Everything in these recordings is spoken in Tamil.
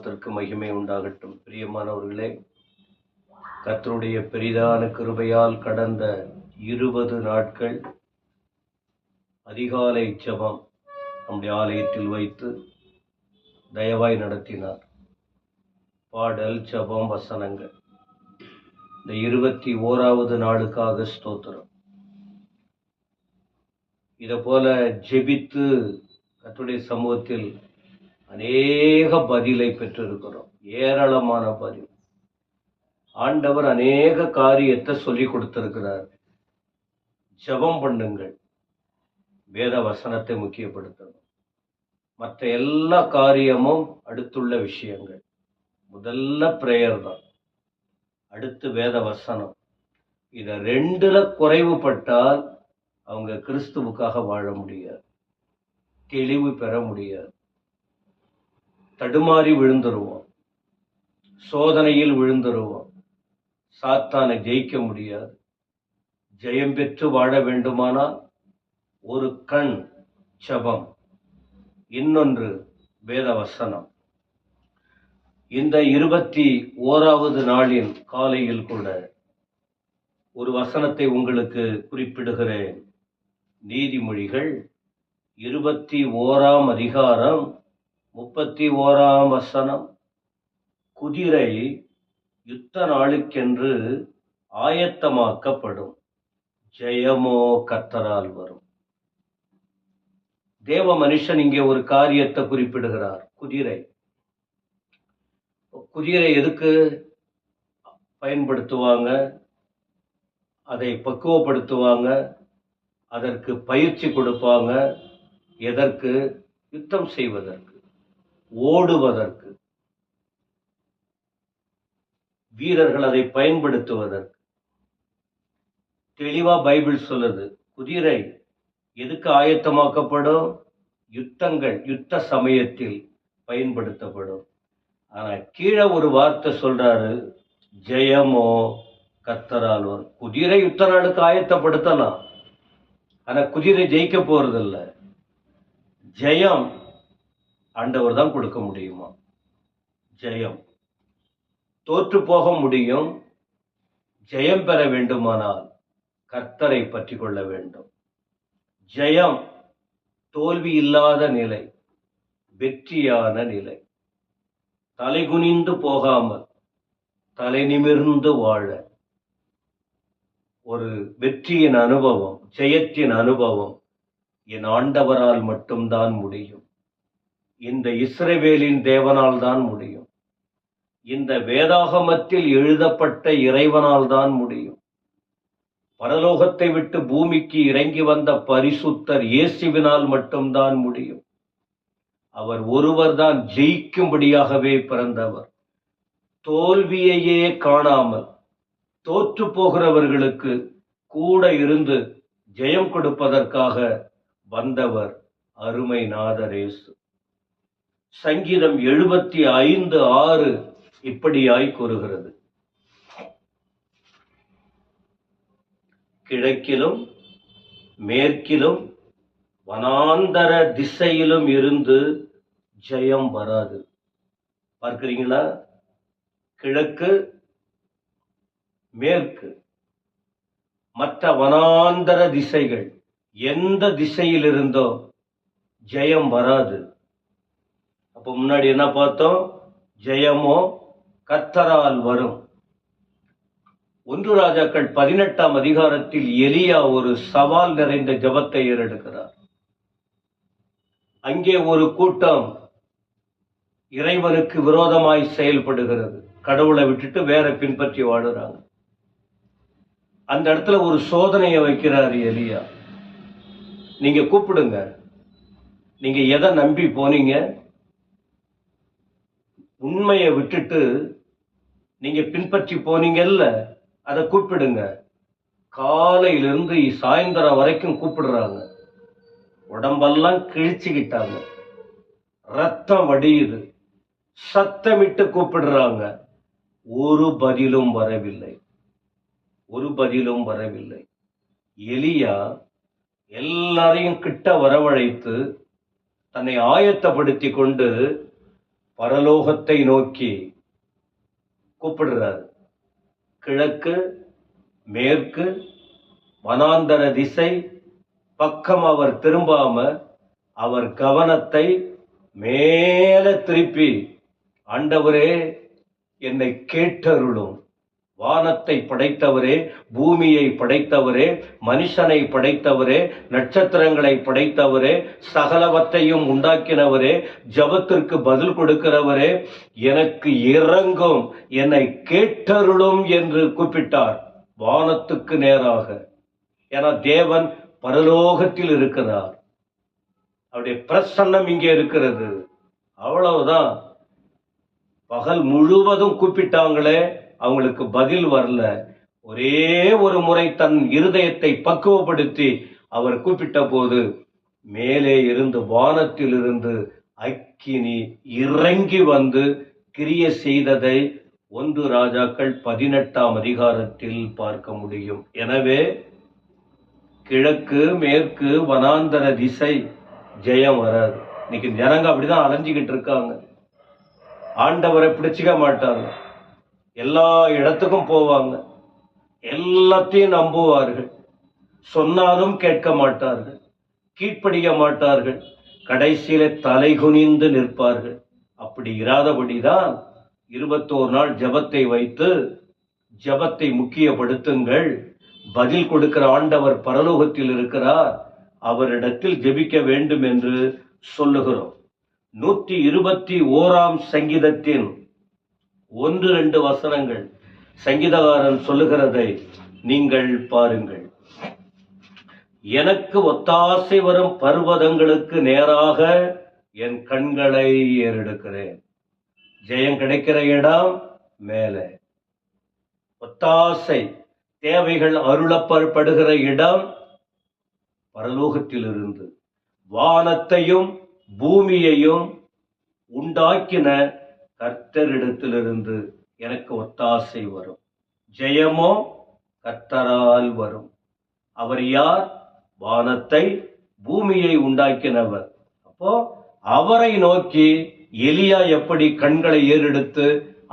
நாமத்திற்கு மகிமை உண்டாகட்டும். பிரியமானவர்களே, கர்த்தருடைய பெரிதான கிருபையால் கடந்த 20 நாட்கள் அதிகாலை ஜெபம் நம்முடைய ஆலயத்தில் வைத்து தயவாய் நடத்தினார். பாடல், ஜெபம், வசனங்கள். இந்த 21வது நாளுக்காக ஸ்தோத்திரம். இதை போல ஜெபித்து கர்த்தருடைய சமூகத்தில் அநேக பதிலை பெற்றிருக்கிறோம். ஏராளமான பதில். ஆண்டவர் அநேக காரியத்தை சொல்லி கொடுத்திருக்கிறார். ஜெபம் பண்ணுங்கள், வேத வசனத்தை முக்கியப்படுத்தணும். மற்ற எல்லா காரியமும் அடுத்துள்ள விஷயங்கள். முதல்ல பிரேயர் தான், அடுத்து வேத வசனம். இதை 2ல குறைவுபட்டால் அவங்க கிறிஸ்துவுக்காக வாழ முடியாது, தெளிவு பெற முடியாது. தடுமாறி விழுந்துருவோம், சோதனையில் விழுந்துருவோம், சாத்தானை ஜெயிக்க முடியாது. ஜெயம் பெற்று வாழ வேண்டுமானால் ஒரு கண் ஜெபம், இன்னொன்று வேத வசனம். இந்த 21வது நாளின் காலையில் கூட ஒரு வசனத்தை உங்களுக்கு குறிப்பிடுகிறேன். நீதிமொழிகள் 21ஆம் அதிகாரம் 31ஆம் வசனம். குதிரை யுத்த நாளுக்கென்று ஆயத்தமாக்கப்படும், ஜெயமோ கர்த்தரால் வரும். தேவ மனுஷன் இங்கே ஒரு காரியத்தை குறிப்பிடுகிறார். குதிரை எதுக்கு பயன்படுத்துவாங்க? அதை பக்குவப்படுத்துவாங்க, அதற்கு பயிற்சி கொடுப்பாங்க. எதற்கு? யுத்தம் செய்வதற்கு, ஓடுவதற்கு. வீரர்கள் அதை பயன்படுத்துவதற்கு. தெளிவா பைபிள் சொல்லுது, குதிரை எதுக்கு ஆயத்தமாக்கப்படும்? யுத்தங்கள், யுத்த சமயத்தில் பயன்படுத்தப்படும். ஆனா கீழே ஒரு வார்த்தை சொல்றாரு, ஜெயமோ கர்த்தரால் வரும். குதிரை யுத்த நாளுக்கு ஆயத்தப்படுத்தலாம், ஆனா குதிரை ஜெயிக்க போறதில்ல. ஜெயம் ஆண்டவர் தான் கொடுக்க முடியுமா? ஜெயம் தோற்று போக முடியும். ஜெயம் பெற வேண்டுமானால் கர்த்தரை பற்றி கொள்ள வேண்டும். ஜெயம் தோல்வி இல்லாத நிலை, வெற்றியான நிலை. தலைகுனிந்து போகாமல் தலை நிமிர்ந்து வாழ ஒரு வெற்றியின் அனுபவம், ஜெயத்தின் அனுபவம் என் ஆண்டவரால் மட்டும்தான் முடியும். இந்த இஸ்ரவேலின் தேவனால் தான் முடியும். இந்த வேதாகமத்தில் எழுதப்பட்ட இறைவனால் தான் முடியும். பரலோகத்தை விட்டு பூமிக்கு இறங்கி வந்த பரிசுத்தர் இயேசுவினால் மட்டும்தான் முடியும். அவர் ஒருவர் தான் ஜெயிக்கும்படியாகவே பிறந்தவர். தோல்வியையே காணாமல் தோற்று போகிறவர்களுக்கு கூட இருந்து ஜெயம் கொடுப்பதற்காக வந்தவர் அருமை நாதரேசு. சங்கீதம் 75:6 இப்படியாய் கூறுகிறது, கிழக்கிலும் மேற்கிலும் வனாந்தர திசையிலும் இருந்து ஜெயம் வராது. பார்க்கிறீங்களா? கிழக்கு, மேற்கு, மற்ற வனாந்தர திசைகள், எந்த திசையில் இருந்தோ ஜெயம் வராது. அப்போ முன்னாடி என்ன பார்த்தோம்? ஜெயமோ கர்த்தரால் வரும். 1 ராஜாக்கள் 18ஆம் அதிகாரத்தில் எலியா ஒரு சவால் நிறைந்த ஜெபத்தை ஏறெடுக்கிறார். அங்கே ஒரு கூட்டம் இறைவனுக்கு விரோதமாய் செயல்படுகிறது. கடவுளை விட்டுட்டு வேற பின்பற்றி வாழுறாங்க. அந்த இடத்துல ஒரு சோதனையை வைக்கிறார் எலியா. நீங்க கூப்பிடுங்க, நீங்க எதை நம்பி போனீங்க? உண்மையை விட்டுட்டு நீங்க பின்பற்றி போனீங்கல்ல, அதை கூப்பிடுங்க. காலையிலிருந்து சாயந்தரம் வரைக்கும் கூப்பிடுறாங்க. உடம்பெல்லாம் கிழிச்சுக்கிட்டாங்க, ரத்தம் வடியுது, சத்தமிட்டு கூப்பிடுறாங்க. ஒரு பதிலும் வரவில்லை, ஒரு பதிலும் வரவில்லை. எலியா எல்லாரையும் கிட்ட வரவழைத்து தன்னை ஆயத்தப்படுத்தி கொண்டு பரலோகத்தை நோக்கி கூப்பிடுறாரு. கிழக்கு, மேற்கு, வனாந்தர திசை பக்கம் அவர் திரும்பாம அவர் கவனத்தை மேல திருப்பி, ஆண்டவரே என்னை கேட்டருளும், வானத்தை படைத்தவரே, பூமியை படைத்தவரே, மனுஷனை படைத்தவரே, நட்சத்திரங்களை படைத்தவரே, சகலவற்றையும் உண்டாக்கினவரே, ஜபத்திற்கு பதில் கொடுக்கிறவரே, எனக்கு இறங்கும், என்னை கேட்டருளும் என்று கூப்பிட்டார். வானத்துக்கு நேராக. ஏன்னா தேவன் பரலோகத்தில் இருக்கிறார், அவருடைய பிரசன்னம் இங்கே இருக்கிறது. அவ்வளவுதான். பகல் முழுவதும் கூப்பிட்டாங்களே, அவங்களுக்கு பதில் வரல. ஒரே ஒரு முறை தன் இருதயத்தை பக்குவப்படுத்தி அவர் கூப்பிட்ட போது மேலே இருந்து, வானத்தில் இருந்து அக்கினி இறங்கி வந்து கிரிய செய்ததை 1 ராஜாக்கள் 18ஆம் அதிகாரத்தில் பார்க்க முடியும். எனவே கிழக்கு, மேற்கு, வனாந்தர திசை ஜெயம் வராது. இன்னைக்கு ஜனங்க அப்படிதான் அலைஞ்சிக்கிட்டு இருக்காங்க. ஆண்டவரை பிடிச்சிக்க மாட்டாங்க, எல்லா இடத்துக்கும் போவாங்க, எல்லாத்தையும் நம்புவார்கள், சொன்னாலும் கேட்க மாட்டார்கள், கீழ்ப்படிய மாட்டார்கள், கடைசியில தலை குனிந்து நிற்பார்கள். அப்படி இராதபடிதான் 21 நாள் ஜபத்தை வைத்து, ஜபத்தை முக்கியப்படுத்துங்கள், பதில் கொடுக்கிற ஆண்டவர் பரலோகத்தில் இருக்கிறார், அவரிடத்தில் ஜெபிக்க வேண்டும் என்று சொல்லுகிறோம். 121ஆம் சங்கீதத்தின் 1-2 வசனங்கள் சங்கீதகாரன் சொல்லுகிறதை நீங்கள் பாருங்கள். எனக்கு ஒத்தாசை வரும் பர்வதங்களுக்கு நேராக என் கண்களை ஏறெடுக்கிறேன். ஜெயம் கிடைக்கிற இடம் மேலே, ஒத்தாசை தேவைகள் அருளப்படுகிற இடம் பரலோகத்திலிருந்து. வானத்தையும் பூமியையும் உண்டாக்கின கர்த்தரிடத்திலிருந்து எனக்கு ஒத்தாசை வரும். ஜெயமோ கர்த்தரால் வரும். அவர் யார்? வானத்தை பூமியை உண்டாக்கினவர். அப்போ அவரை நோக்கி எலியா எப்படி கண்களை ஏறெடுத்து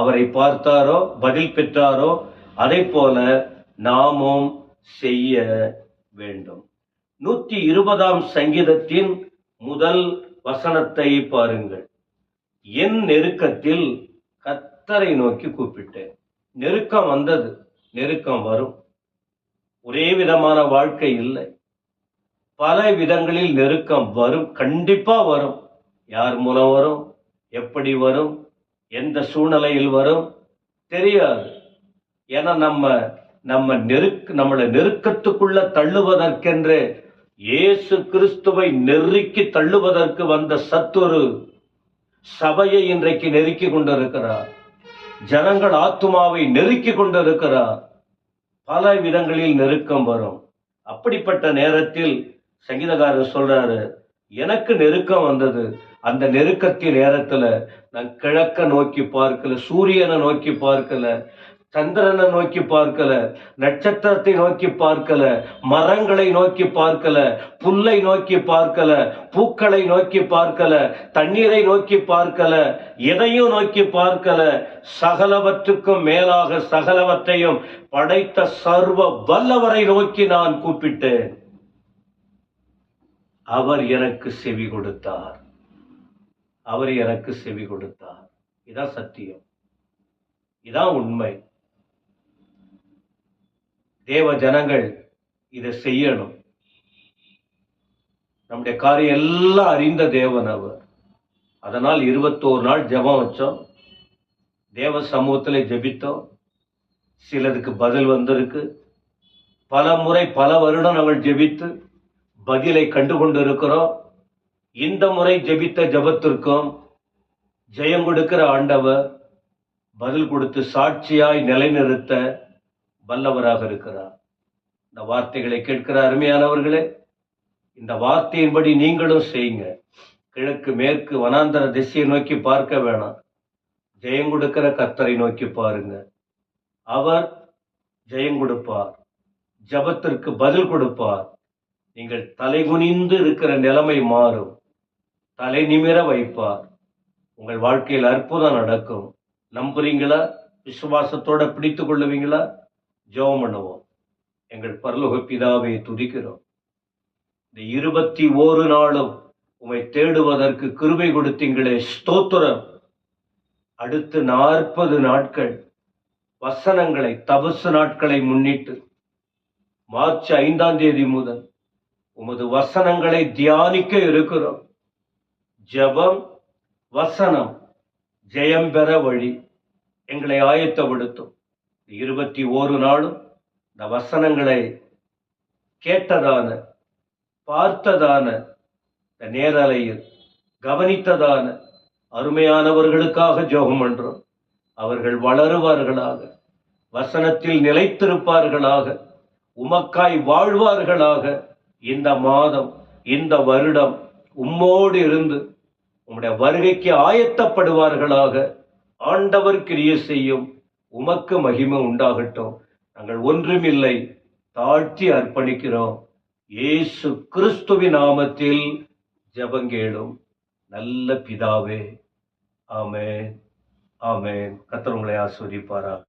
அவரை பார்த்தாரோ, பதில் பெற்றாரோ, அதை போல நாமும் செய்ய வேண்டும். 120ஆம் சங்கீதத்தின் முதல் வசனத்தை பாருங்கள். என் நெருக்கத்தில் கர்த்தரை நோக்கி கூப்பிட்டேன். நெருக்கம் வந்தது, நெருக்கம் வரும். ஒரே விதமான வாழ்க்கை இல்லை, பல விதங்களில் நெருக்கம் வரும், கண்டிப்பா வரும். யார் மூலம் வரும், எப்படி வரும், எந்த சூழ்நிலையில் வரும் தெரியாது. ஏன்னா நம்மளை நெருக்கத்துக்குள்ள தள்ளுவதற்கென்று இயேசு கிறிஸ்துவை நெருக்கி தள்ளுவதற்கு வந்த சத்துரு சபையை இன்றைக்கு நெருக்கி கொண்டிருக்கிறார். ஜனங்கள் ஆத்துமாவை நெருக்கி கொண்டிருக்கிறார். பல விதங்களில் நெருக்கம் வரும். அப்படிப்பட்ட நேரத்தில் சங்கீதக்காரர் சொல்றாரு, எனக்கு நெருக்கம் வந்தது. அந்த நெருக்கத்தின் நேரத்துல நான் கிழக்க நோக்கி பார்க்கல, சூரியனை நோக்கி பார்க்கல, சந்திரனை நோக்கி பார்க்கல, நட்சத்திரத்தை நோக்கி பார்க்கல, மரங்களை நோக்கி பார்க்கல, புல்லை நோக்கி பார்க்கல, பூக்களை நோக்கி பார்க்கல, தண்ணீரை நோக்கி பார்க்கல, எதையும் நோக்கி பார்க்கல. சகலவற்றுக்கும் மேலாக சகலவற்றையும் படைத்த சர்வ வல்லவரை நோக்கி நான் கூப்பிட்டேன். அவர் எனக்கு செவி கொடுத்தார். அவர் எனக்கு செவி கொடுத்தார். இதான் சத்தியம், இதான் உண்மை. தேவ ஜனங்கள் இதை செய்யணும். நம்முடைய காரியம் எல்லாம் அறிந்த தேவன் அவர். அதனால் 21 நாள் ஜெபம் வச்சோம், தேவ சமூகத்திலே ஜெபித்தோம். சிலருக்கு பதில் வந்திருக்கு. பல முறை பல வருடம் நாங்கள் ஜெபித்து பதிலை கண்டுகொண்டு இருக்கிறோம். இந்த முறை ஜெபித்த ஜெபத்திற்கும் ஜெயம் கொடுக்கிற ஆண்டவர் பதில் கொடுத்து சாட்சியாய் நிலைநிறுத்த வல்லவராக இருக்கிறார். இந்த வார்த்தைகளை கேட்கிற அருமையானவர்களே, இந்த வார்த்தையின்படி நீங்களும் செய்யுங்க. கிழக்கு மேற்கு வனாந்தர திசையை நோக்கி பார்க்க வேணாம், ஜெயம் கொடுக்கிற கர்த்தரை நோக்கி பாருங்க. அவர் ஜெயம் கொடுப்பார், ஜபத்திற்கு பதில் கொடுப்பார். நீங்கள் தலைகுனிந்து இருக்கிற நிலைமை மாறும், தலை நிமிர வைப்பார். உங்கள் வாழ்க்கையில் அற்புதம் நடக்கும். நம்புறீங்களா? விசுவாசத்தோட பிடித்து கொள்ளுவீங்களா? ஜெபம் பண்ணுவோம். எங்கள் பரலோக பிதாவை துதிக்கிறோம். இந்த 21 நாளும் உம்மை தேடுவதற்கு கிருபை கொடுத்தீங்களே, ஸ்தோத்திரம். அடுத்து 40 நாட்கள் வசனங்களை, தபசு நாட்களை முன்னிட்டு மார்ச் 5ஆம் தேதி முதல் உமது வசனங்களை தியானிக்க இருக்கிறோம். ஜெபம், வசனம், ஜெயம் பெற வழி எங்களை ஆயத்தப்படுத்தும். 21 நாளும் இந்த வசனங்களை கேட்டதான, பார்த்ததான, இந்த நேரலையில் கவனித்ததான அருமையானவர்களுக்காக ஜெபம் பண்றோம். அவர்கள் வளருவார்களாக, வசனத்தில் நிலைத்திருப்பார்களாக, உமக்காய் வாழ்வார்களாக. இந்த மாதம், இந்த வருடம் உம்மோடு இருந்து உம்முடைய வருகைக்கு ஆயத்தப்படுவார்களாக. ஆண்டவர் கிரியை செய்யும். உமக்கு மகிமை உண்டாகட்டும். நாங்கள் ஒன்றுமில்லை, தாழ்த்தி அர்ப்பணிக்கிறோம். இயேசு கிறிஸ்துவின் நாமத்தில் ஜெபங்கேளும் நல்ல பிதாவே. ஆமென், ஆமென். கர்த்தர் உங்களை ஆசீர்வதிப்பாராக.